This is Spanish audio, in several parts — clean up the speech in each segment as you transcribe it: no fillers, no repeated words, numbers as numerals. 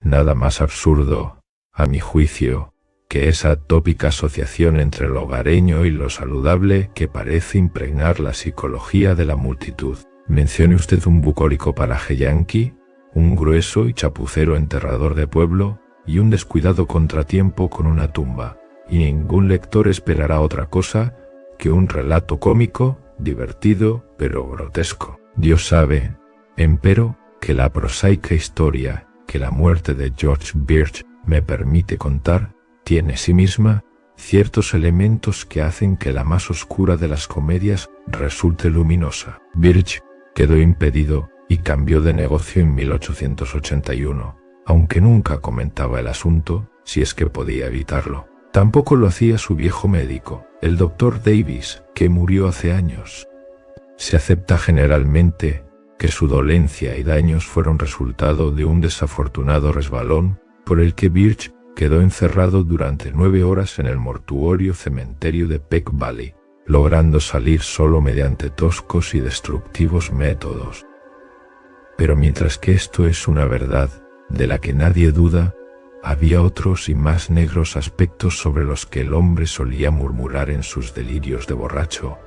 Nada más absurdo, a mi juicio, que esa tópica asociación entre lo hogareño y lo saludable que parece impregnar la psicología de la multitud. Mencione usted un bucólico paraje yanqui, un grueso y chapucero enterrador de pueblo, y un descuidado contratiempo con una tumba, y ningún lector esperará otra cosa que un relato cómico, divertido, pero grotesco. Dios sabe, empero, que la prosaica historia que la muerte de George Birch me permite contar tiene sí misma ciertos elementos que hacen que la más oscura de las comedias resulte luminosa. Birch quedó impedido y cambió de negocio en 1881, aunque nunca comentaba el asunto, si es que podía evitarlo. Tampoco lo hacía su viejo médico, el Dr. Davis, que murió hace años. Se acepta generalmente que su dolencia y daños fueron resultado de un desafortunado resbalón por el que Birch quedó encerrado durante 9 horas en el mortuorio cementerio de Peck Valley, logrando salir solo mediante toscos y destructivos métodos. Pero mientras que esto es una verdad de la que nadie duda, había otros y más negros aspectos sobre los que el hombre solía murmurar en sus delirios de borracho.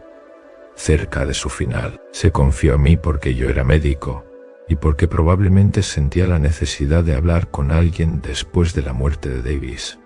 Cerca de su final, se confió a mí porque yo era médico, y porque probablemente sentía la necesidad de hablar con alguien después de la muerte de Davis.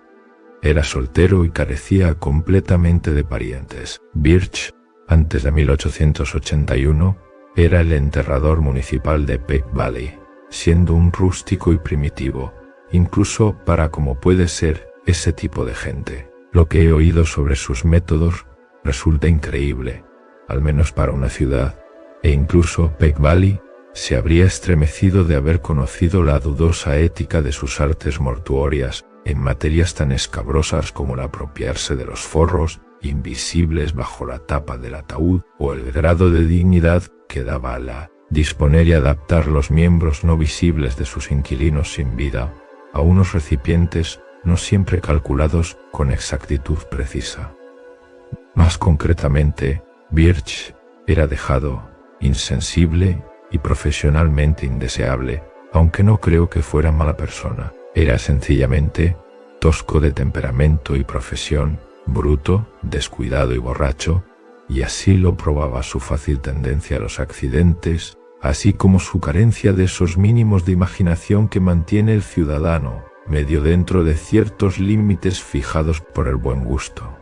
Era soltero y carecía completamente de parientes. Birch, antes de 1881, era el enterrador municipal de Peck Valley, siendo un rústico y primitivo, incluso para como puede ser ese tipo de gente. Lo que he oído sobre sus métodos resulta increíble, al menos para una ciudad, e incluso Peck Valley se habría estremecido de haber conocido la dudosa ética de sus artes mortuorias en materias tan escabrosas como el apropiarse de los forros invisibles bajo la tapa del ataúd o el grado de dignidad que daba a la disponer y adaptar los miembros no visibles de sus inquilinos sin vida a unos recipientes no siempre calculados con exactitud precisa. Más concretamente, Birch era dejado, insensible y profesionalmente indeseable, aunque no creo que fuera mala persona. Era sencillamente tosco de temperamento y profesión, bruto, descuidado y borracho, y así lo probaba su fácil tendencia a los accidentes, así como su carencia de esos mínimos de imaginación que mantiene el ciudadano, medio dentro de ciertos límites fijados por el buen gusto.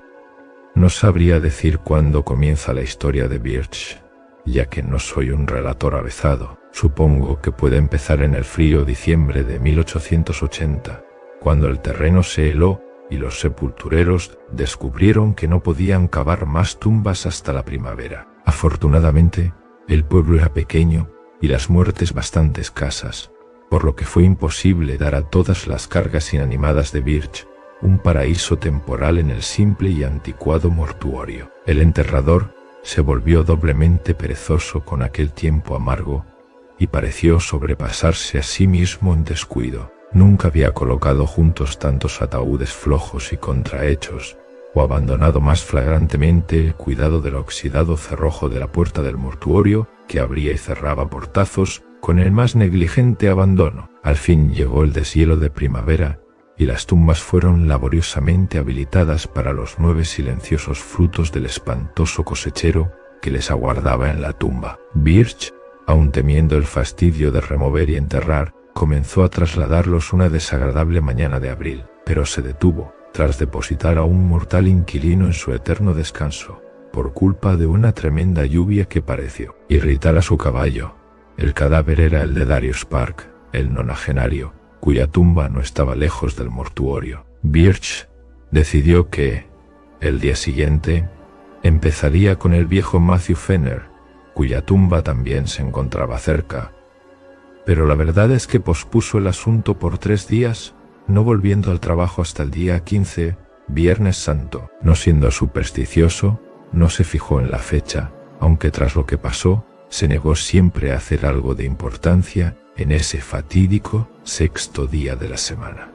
No sabría decir cuándo comienza la historia de Birch, ya que no soy un relator avezado. Supongo que puede empezar en el frío diciembre de 1880, cuando el terreno se heló y los sepultureros descubrieron que no podían cavar más tumbas hasta la primavera. Afortunadamente, el pueblo era pequeño y las muertes bastante escasas, por lo que fue imposible dar a todas las cargas inanimadas de Birch un paraíso temporal en el simple y anticuado mortuorio. El enterrador se volvió doblemente perezoso con aquel tiempo amargo y pareció sobrepasarse a sí mismo en descuido. Nunca había colocado juntos tantos ataúdes flojos y contrahechos, o abandonado más flagrantemente el cuidado del oxidado cerrojo de la puerta del mortuorio, que abría y cerraba portazos con el más negligente abandono. Al fin llegó el deshielo de primavera, y las tumbas fueron laboriosamente habilitadas para los 9 silenciosos frutos del espantoso cosechero que les aguardaba en la tumba. Birch, aun temiendo el fastidio de remover y enterrar, comenzó a trasladarlos una desagradable mañana de abril, pero se detuvo, tras depositar a un mortal inquilino en su eterno descanso, por culpa de una tremenda lluvia que pareció irritar a su caballo. El cadáver era el de Darius Park, el nonagenario, cuya tumba no estaba lejos del mortuorio. Birch decidió que, el día siguiente, empezaría con el viejo Matthew Fenner, cuya tumba también se encontraba cerca. Pero la verdad es que pospuso el asunto por 3 días, no volviendo al trabajo hasta el día 15, Viernes Santo. No siendo supersticioso, no se fijó en la fecha, aunque tras lo que pasó, se negó siempre a hacer algo de importancia en ese fatídico 6º día de la semana.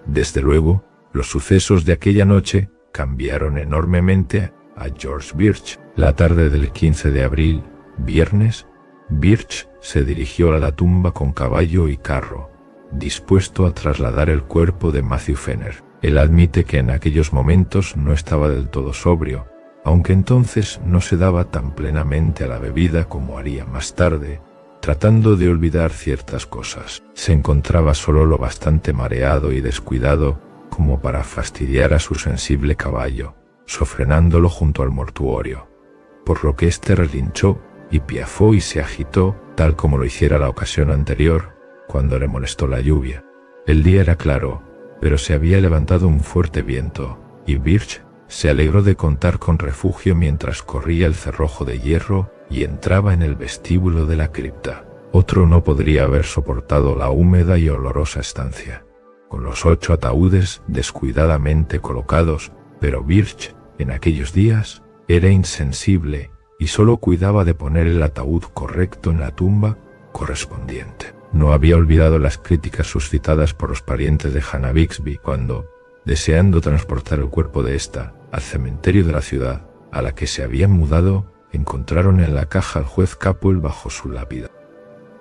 Desde luego, los sucesos de aquella noche cambiaron enormemente a George Birch. La tarde del 15 de abril, viernes, Birch se dirigió a la tumba con caballo y carro, dispuesto a trasladar el cuerpo de Matthew Fenner. Él admite que en aquellos momentos no estaba del todo sobrio, aunque entonces no se daba tan plenamente a la bebida como haría más tarde, tratando de olvidar ciertas cosas. Se encontraba solo lo bastante mareado y descuidado como para fastidiar a su sensible caballo, sofrenándolo junto al mortuorio, por lo que éste relinchó y piafó y se agitó, tal como lo hiciera la ocasión anterior, cuando le molestó la lluvia. El día era claro, pero se había levantado un fuerte viento, y Birch se alegró de contar con refugio mientras corría el cerrojo de hierro y entraba en el vestíbulo de la cripta. Otro no podría haber soportado la húmeda y olorosa estancia, con los 8 ataúdes descuidadamente colocados, pero Birch, en aquellos días, era insensible y solo cuidaba de poner el ataúd correcto en la tumba correspondiente. No había olvidado las críticas suscitadas por los parientes de Hannah Bixby cuando, deseando transportar el cuerpo de ésta al cementerio de la ciudad a la que se habían mudado, encontraron en la caja al juez Capwell bajo su lápida.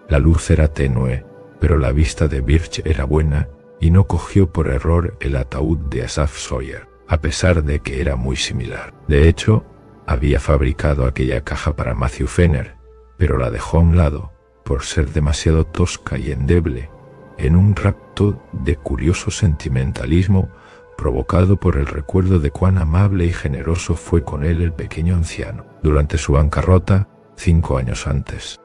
La luz era tenue, pero la vista de Birch era buena y no cogió por error el ataúd de Asaph Sawyer, a pesar de que era muy similar. De hecho, había fabricado aquella caja para Matthew Fenner, pero la dejó a un lado por ser demasiado tosca y endeble, en un rapto de curioso sentimentalismo provocado por el recuerdo de cuán amable y generoso fue con él el pequeño anciano durante su bancarrota 5 años antes.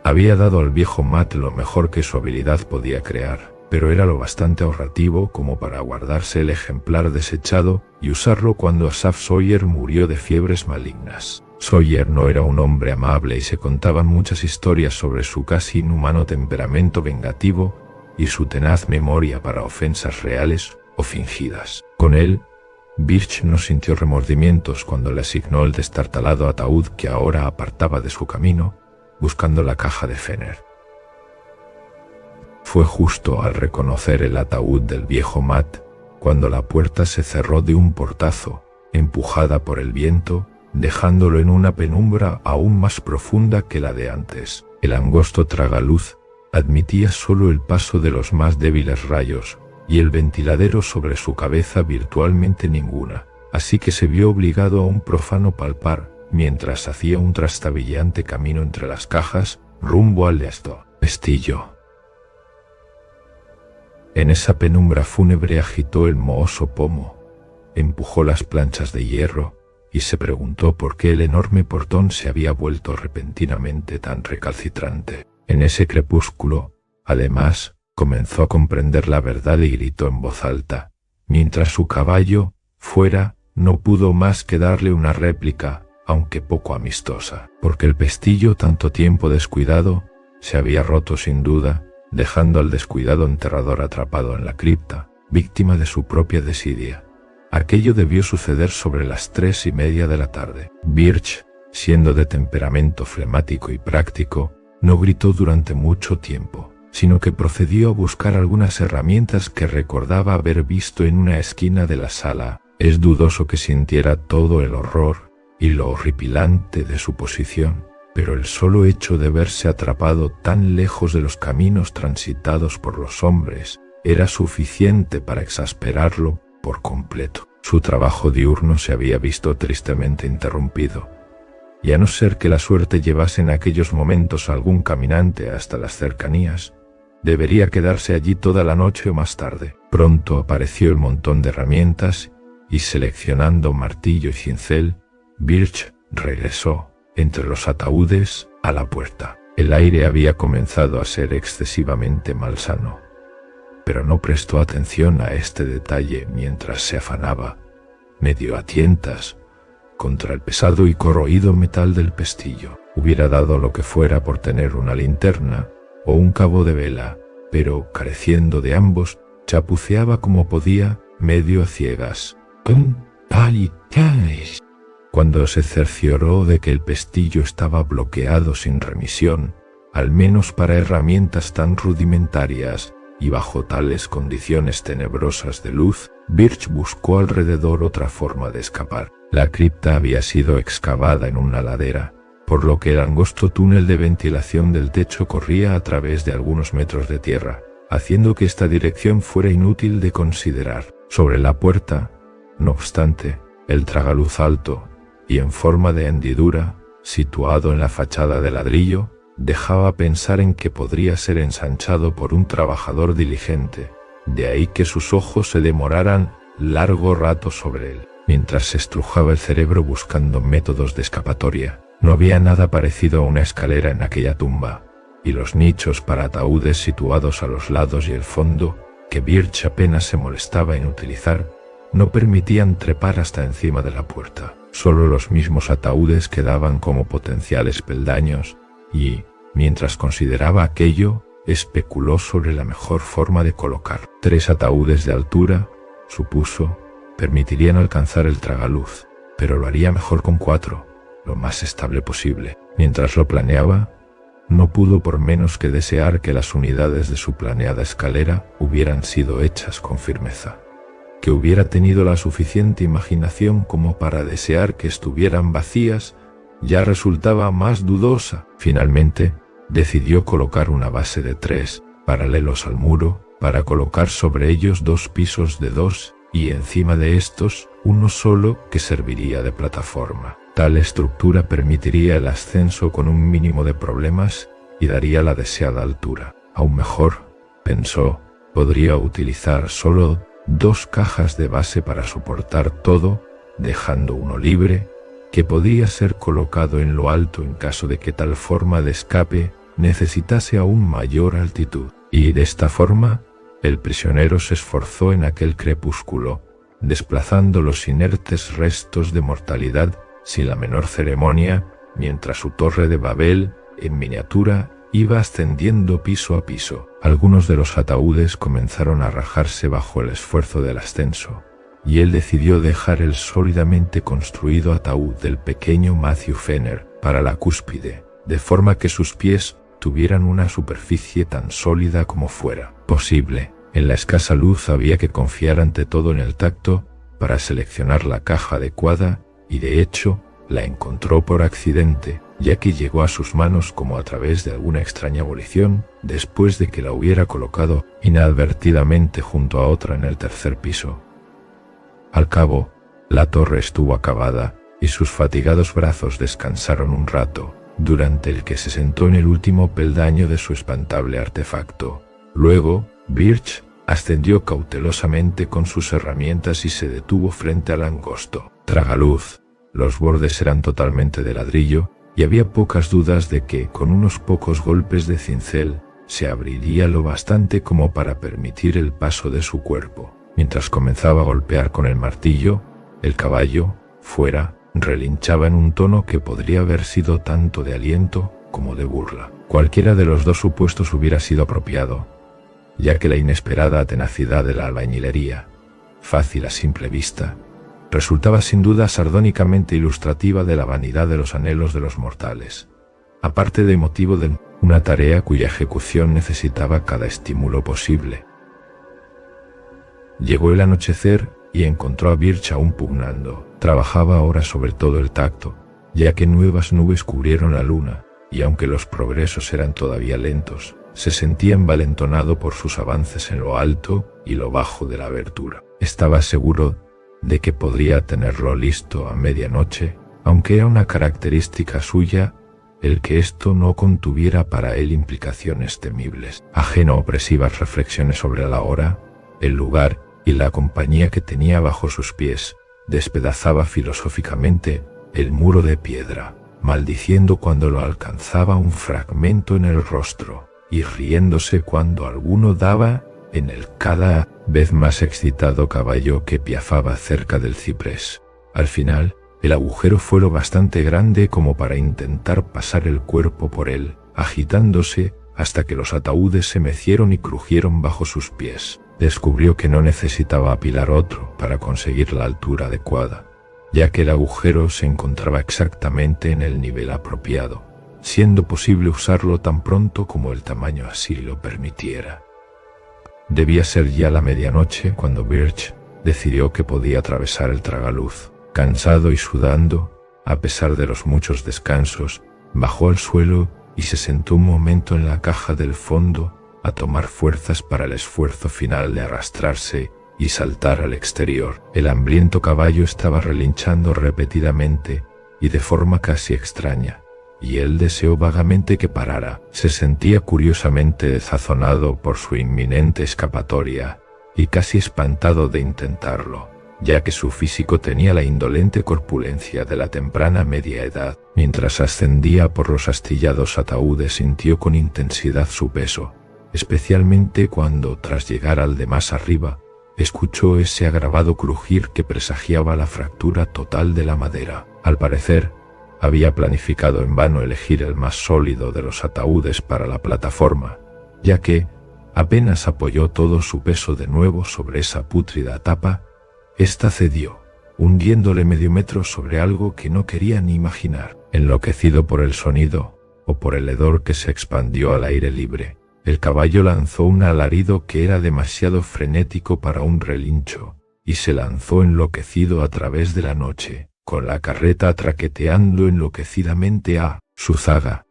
Había dado al viejo Matt lo mejor que su habilidad podía crear, pero era lo bastante ahorrativo como para guardarse el ejemplar desechado y usarlo cuando Asaph Sawyer murió de fiebres malignas. Sawyer no era un hombre amable y se contaban muchas historias sobre su casi inhumano temperamento vengativo y su tenaz memoria para ofensas reales o fingidas. Con él, Birch no sintió remordimientos cuando le asignó el destartalado ataúd que ahora apartaba de su camino, buscando la caja de Fenner. Fue justo al reconocer el ataúd del viejo Matt cuando la puerta se cerró de un portazo, empujada por el viento, dejándolo en una penumbra aún más profunda que la de antes. El angosto tragaluz admitía solo el paso de los más débiles rayos, y el ventiladero sobre su cabeza virtualmente ninguna, así que se vio obligado a un profano palpar, mientras hacía un trastabillante camino entre las cajas, rumbo al pestillo. En esa penumbra fúnebre agitó el mohoso pomo, empujó las planchas de hierro, y se preguntó por qué el enorme portón se había vuelto repentinamente tan recalcitrante. En ese crepúsculo, además, comenzó a comprender la verdad y gritó en voz alta, mientras su caballo, fuera, no pudo más que darle una réplica, aunque poco amistosa, porque el pestillo, tanto tiempo descuidado, se había roto sin duda, dejando al descuidado enterrador atrapado en la cripta, víctima de su propia desidia. Aquello debió suceder sobre las 3:30 de la tarde. Birch, siendo de temperamento flemático y práctico, no gritó durante mucho tiempo, sino que procedió a buscar algunas herramientas que recordaba haber visto en una esquina de la sala. Es dudoso que sintiera todo el horror y lo horripilante de su posición, pero el solo hecho de verse atrapado tan lejos de los caminos transitados por los hombres era suficiente para exasperarlo por completo. Su trabajo diurno se había visto tristemente interrumpido, y a no ser que la suerte llevase en aquellos momentos a algún caminante hasta las cercanías, debería quedarse allí toda la noche o más tarde. Pronto apareció el montón de herramientas y, seleccionando martillo y cincel, Birch regresó, entre los ataúdes, a la puerta. El aire había comenzado a ser excesivamente malsano, pero no prestó atención a este detalle mientras se afanaba, medio a tientas, contra el pesado y corroído metal del pestillo. Hubiera dado lo que fuera por tener una linterna o un cabo de vela, pero, careciendo de ambos, chapuceaba como podía, medio a ciegas. Cuando se cercioró de que el pestillo estaba bloqueado sin remisión, al menos para herramientas tan rudimentarias, y bajo tales condiciones tenebrosas de luz, Birch buscó alrededor otra forma de escapar. La cripta había sido excavada en una ladera, por lo que el angosto túnel de ventilación del techo corría a través de algunos metros de tierra, haciendo que esta dirección fuera inútil de considerar. Sobre la puerta, no obstante, el tragaluz alto y en forma de hendidura, situado en la fachada de ladrillo, dejaba pensar en que podría ser ensanchado por un trabajador diligente, de ahí que sus ojos se demoraran largo rato sobre él, mientras se estrujaba el cerebro buscando métodos de escapatoria. No había nada parecido a una escalera en aquella tumba, y los nichos para ataúdes situados a los lados y el fondo, que Birch apenas se molestaba en utilizar, no permitían trepar hasta encima de la puerta. Solo los mismos ataúdes quedaban como potenciales peldaños, y, mientras consideraba aquello, especuló sobre la mejor forma de colocar. 3 ataúdes de altura, supuso, permitirían alcanzar el tragaluz, pero lo haría mejor con 4, lo más estable posible. Mientras lo planeaba, no pudo por menos que desear que las unidades de su planeada escalera hubieran sido hechas con firmeza, que hubiera tenido la suficiente imaginación como para desear que estuvieran vacías. Ya resultaba más dudosa. Finalmente, decidió colocar una base de 3, paralelos al muro, para colocar sobre ellos 2 pisos de 2, y encima de estos, uno solo que serviría de plataforma. Tal estructura permitiría el ascenso con un mínimo de problemas y daría la deseada altura. Aún mejor, pensó, podría utilizar solo 2 cajas de base para soportar todo, dejando uno libre, que podía ser colocado en lo alto en caso de que tal forma de escape necesitase aún mayor altitud. Y de esta forma, el prisionero se esforzó en aquel crepúsculo, desplazando los inertes restos de mortalidad sin la menor ceremonia, mientras su torre de Babel, en miniatura, iba ascendiendo piso a piso. Algunos de los ataúdes comenzaron a rajarse bajo el esfuerzo del ascenso, y él decidió dejar el sólidamente construido ataúd del pequeño Matthew Fenner para la cúspide, de forma que sus pies tuvieran una superficie tan sólida como fuera posible. En la escasa luz había que confiar ante todo en el tacto para seleccionar la caja adecuada, y de hecho la encontró por accidente, ya que llegó a sus manos como a través de alguna extraña abolición, después de que la hubiera colocado inadvertidamente junto a otra en el 3er piso. Al cabo, la torre estuvo acabada, y sus fatigados brazos descansaron un rato, durante el que se sentó en el último peldaño de su espantable artefacto. Luego, Birch ascendió cautelosamente con sus herramientas y se detuvo frente al angosto tragaluz. Los bordes eran totalmente de ladrillo, y había pocas dudas de que, con unos pocos golpes de cincel, se abriría lo bastante como para permitir el paso de su cuerpo. Mientras comenzaba a golpear con el martillo, el caballo, fuera, relinchaba en un tono que podría haber sido tanto de aliento como de burla. Cualquiera de los 2 supuestos hubiera sido apropiado, ya que la inesperada tenacidad de la albañilería, fácil a simple vista, resultaba sin duda sardónicamente ilustrativa de la vanidad de los anhelos de los mortales, aparte de motivo de una tarea cuya ejecución necesitaba cada estímulo posible. Llegó el anochecer y encontró a Birch aún pugnando. Trabajaba ahora sobre todo el tacto, ya que nuevas nubes cubrieron la luna, y aunque los progresos eran todavía lentos, se sentía envalentonado por sus avances en lo alto y lo bajo de la abertura. Estaba seguro de que podría tenerlo listo a medianoche, aunque era una característica suya el que esto no contuviera para él implicaciones temibles. Ajeno a opresivas reflexiones sobre la hora, el lugar y la compañía que tenía bajo sus pies, despedazaba filosóficamente el muro de piedra, maldiciendo cuando lo alcanzaba un fragmento en el rostro, y riéndose cuando alguno daba en el cada vez más excitado caballo que piafaba cerca del ciprés. Al final, el agujero fue lo bastante grande como para intentar pasar el cuerpo por él, agitándose hasta que los ataúdes se mecieron y crujieron bajo sus pies. Descubrió que no necesitaba apilar otro para conseguir la altura adecuada, ya que el agujero se encontraba exactamente en el nivel apropiado, siendo posible usarlo tan pronto como el tamaño así lo permitiera. Debía ser ya la medianoche cuando Birch decidió que podía atravesar el tragaluz. Cansado y sudando, a pesar de los muchos descansos, Bajó al suelo y se sentó un momento en la caja del fondo a tomar fuerzas para el esfuerzo final de arrastrarse y saltar al exterior. El hambriento caballo estaba relinchando repetidamente y de forma casi extraña, y él deseó vagamente que parara. Se sentía curiosamente desazonado por su inminente escapatoria y casi espantado de intentarlo, ya que su físico tenía la indolente corpulencia de la temprana media edad. Mientras ascendía por los astillados ataúdes sintió con intensidad su peso, especialmente cuando, tras llegar al de más arriba, escuchó ese agravado crujir que presagiaba la fractura total de la madera. Al parecer, había planificado en vano elegir el más sólido de los ataúdes para la plataforma, ya que, apenas apoyó todo su peso de nuevo sobre esa pútrida tapa, ésta cedió, hundiéndole medio metro sobre algo que no quería ni imaginar. Enloquecido por el sonido, o por el hedor que se expandió al aire libre, el caballo lanzó un alarido que era demasiado frenético para un relincho, y se lanzó enloquecido a través de la noche, con la carreta traqueteando enloquecidamente a su zaga.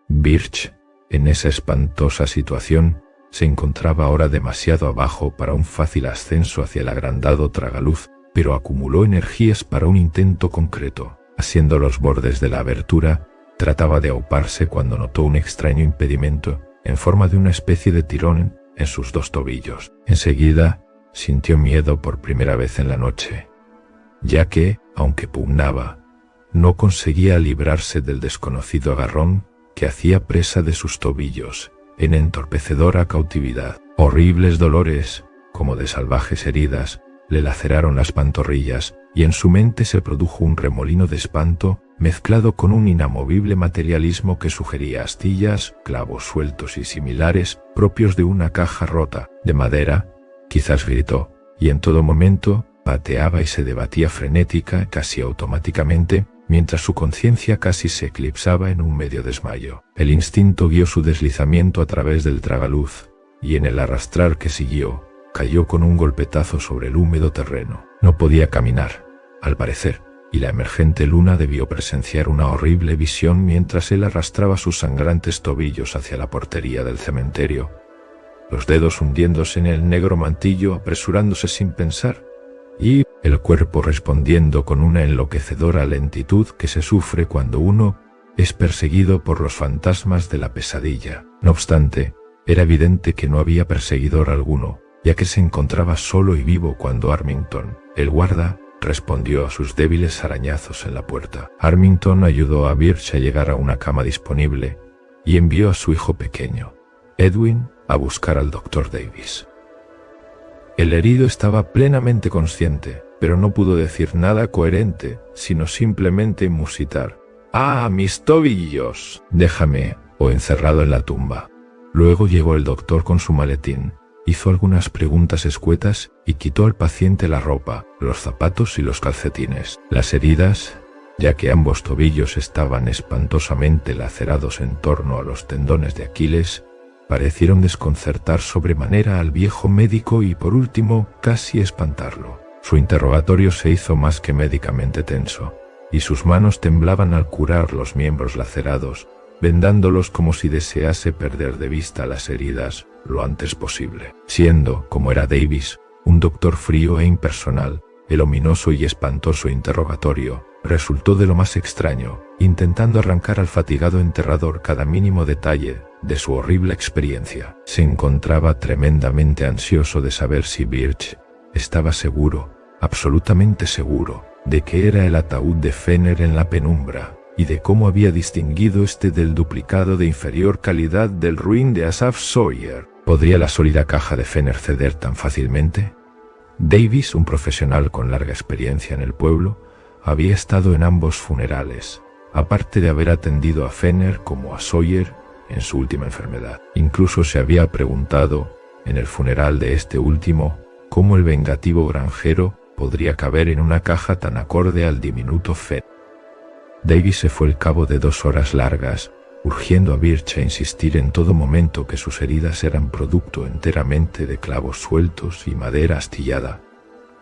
Birch, en esa espantosa situación, se encontraba ahora demasiado abajo para un fácil ascenso hacia el agrandado tragaluz, pero acumuló energías para un intento concreto. Asiendo los bordes de la abertura, trataba de auparse cuando notó un extraño impedimento, en forma de una especie de tirón en sus dos tobillos. Enseguida, sintió miedo por primera vez en la noche, ya que, aunque pugnaba, no conseguía librarse del desconocido agarrón que hacía presa de sus tobillos en entorpecedora cautividad. Horribles dolores, como de salvajes heridas, le laceraron las pantorrillas, y en su mente se produjo un remolino de espanto mezclado con un inamovible materialismo que sugería astillas, clavos sueltos y similares propios de una caja rota de madera. Quizás gritó, y en todo momento pateaba y se debatía frenética, casi automáticamente, mientras su conciencia casi se eclipsaba en un medio desmayo. El instinto guió su deslizamiento a través del tragaluz, y en el arrastrar que siguió, cayó con un golpetazo sobre el húmedo terreno. No podía caminar, al parecer, y la emergente luna debió presenciar una horrible visión mientras él arrastraba sus sangrantes tobillos hacia la portería del cementerio, los dedos hundiéndose en el negro mantillo, apresurándose sin pensar, y el cuerpo respondiendo con una enloquecedora lentitud que se sufre cuando uno es perseguido por los fantasmas de la pesadilla. No obstante, era evidente que no había perseguidor alguno, ya que se encontraba solo y vivo cuando Armington, el guarda, respondió a sus débiles arañazos en la puerta. Armington ayudó a Birch a llegar a una cama disponible y envió a su hijo pequeño, Edwin, a buscar al Dr. Davis. El herido estaba plenamente consciente, pero no pudo decir nada coherente, sino simplemente musitar: «¡Ah, mis tobillos! Déjame, o encerrado en la tumba». Luego llegó el doctor con su maletín, hizo algunas preguntas escuetas y quitó al paciente la ropa, los zapatos y los calcetines. Las heridas, ya que ambos tobillos estaban espantosamente lacerados en torno a los tendones de Aquiles, parecieron desconcertar sobremanera al viejo médico y por último casi espantarlo. Su interrogatorio se hizo más que médicamente tenso, y sus manos temblaban al curar los miembros lacerados, vendándolos como si desease perder de vista las heridas lo antes posible. Siendo, como era Davis, un doctor frío e impersonal, el ominoso y espantoso interrogatorio resultó de lo más extraño, intentando arrancar al fatigado enterrador cada mínimo detalle de su horrible experiencia. Se encontraba tremendamente ansioso de saber si Birch estaba seguro, absolutamente seguro, de que era el ataúd de Fenner en la penumbra, y de cómo había distinguido este del duplicado de inferior calidad del ruin de Asaph Sawyer. ¿Podría la sólida caja de Fenner ceder tan fácilmente? Davis, un profesional con larga experiencia en el pueblo, había estado en ambos funerales, aparte de haber atendido a Fenner como a Sawyer en su última enfermedad. Incluso se había preguntado, en el funeral de este último, cómo el vengativo granjero podría caber en una caja tan acorde al diminuto Fenner. Davis se fue al cabo de 2 horas largas, urgiendo a Birch a insistir en todo momento que sus heridas eran producto enteramente de clavos sueltos y madera astillada.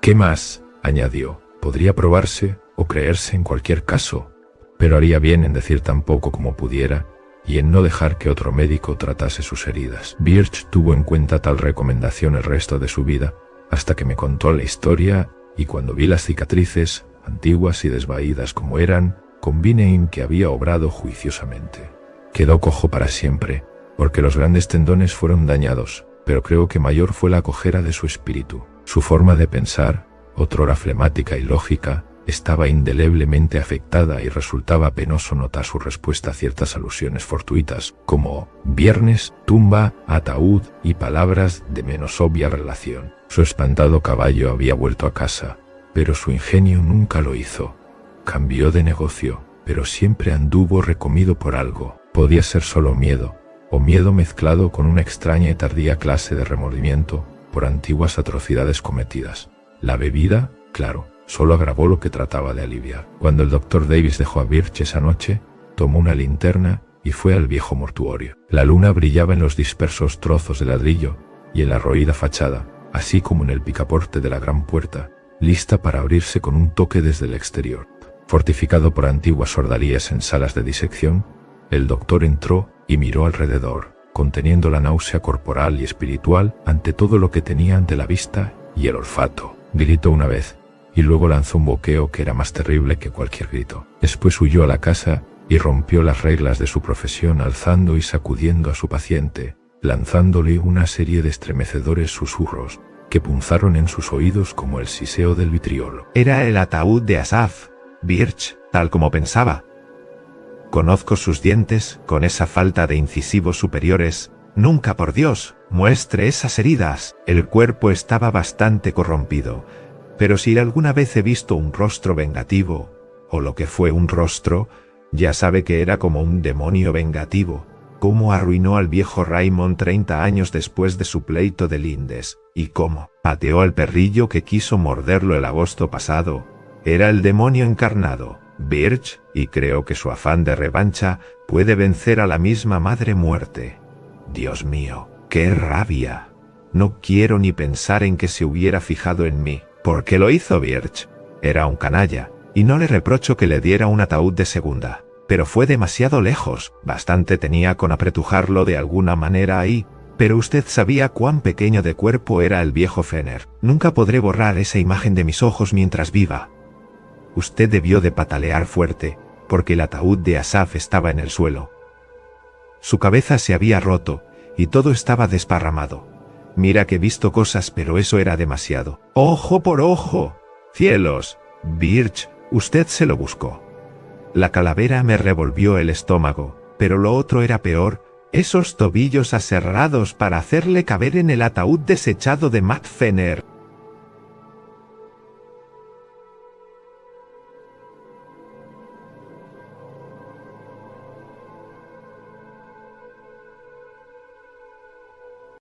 «¿Qué más?», añadió, «podría probarse o creerse en cualquier caso, pero haría bien en decir tan poco como pudiera y en no dejar que otro médico tratase sus heridas. Birch tuvo en cuenta tal recomendación el resto de su vida, hasta que me contó la historia, y cuando vi las cicatrices, antiguas y desvaídas como eran, convine en que había obrado juiciosamente. Quedó cojo para siempre, porque los grandes tendones fueron dañados, pero creo que mayor fue la cojera de su espíritu. Su forma de pensar, otrora flemática y lógica, estaba indeleblemente afectada y resultaba penoso notar su respuesta a ciertas alusiones fortuitas, como viernes, tumba, ataúd y palabras de menos obvia relación. Su espantado caballo había vuelto a casa, pero su ingenio nunca lo hizo. Cambió de negocio, pero siempre anduvo recomido por algo. Podía ser solo miedo, o miedo mezclado con una extraña y tardía clase de remordimiento por antiguas atrocidades cometidas. La bebida, claro, solo agravó lo que trataba de aliviar. Cuando el Dr. Davis dejó a Birch esa noche, tomó una linterna y fue al viejo mortuorio. La luna brillaba en los dispersos trozos de ladrillo y en la roída fachada, así como en el picaporte de la gran puerta, lista para abrirse con un toque desde el exterior. Fortificado por antiguas sordalías en salas de disección, el doctor entró y miró alrededor, conteniendo la náusea corporal y espiritual ante todo lo que tenía ante la vista y el olfato. Gritó una vez, y luego lanzó un boqueo que era más terrible que cualquier grito. Después huyó a la casa y rompió las reglas de su profesión alzando y sacudiendo a su paciente, lanzándole una serie de estremecedores susurros que punzaron en sus oídos como el siseo del vitriolo. Era el ataúd de Asaph, Birch, tal como pensaba. Conozco sus dientes, con esa falta de incisivos superiores. Nunca, por Dios, muestre esas heridas. El cuerpo estaba bastante corrompido, pero si alguna vez he visto un rostro vengativo, o lo que fue un rostro, ya sabe que era como un demonio vengativo. Cómo arruinó al viejo Raymond 30 años después de su pleito de lindes, y cómo pateó al perrillo que quiso morderlo el agosto pasado. Era el demonio encarnado, Birch, y creo que su afán de revancha puede vencer a la misma madre muerte. Dios mío, qué rabia. No quiero ni pensar en que se hubiera fijado en mí. ¿Por qué lo hizo Birch? Era un canalla, y no le reprocho que le diera un ataúd de segunda. Pero fue demasiado lejos, bastante tenía con apretujarlo de alguna manera ahí. Pero usted sabía cuán pequeño de cuerpo era el viejo Fenner. Nunca podré borrar esa imagen de mis ojos mientras viva. Usted debió de patalear fuerte, porque el ataúd de Asaph estaba en el suelo. Su cabeza se había roto, y todo estaba desparramado. Mira que he visto cosas, pero eso era demasiado. ¡Ojo por ojo! ¡Cielos! Birch, usted se lo buscó. La calavera me revolvió el estómago, pero lo otro era peor, esos tobillos aserrados para hacerle caber en el ataúd desechado de Matt Fenner.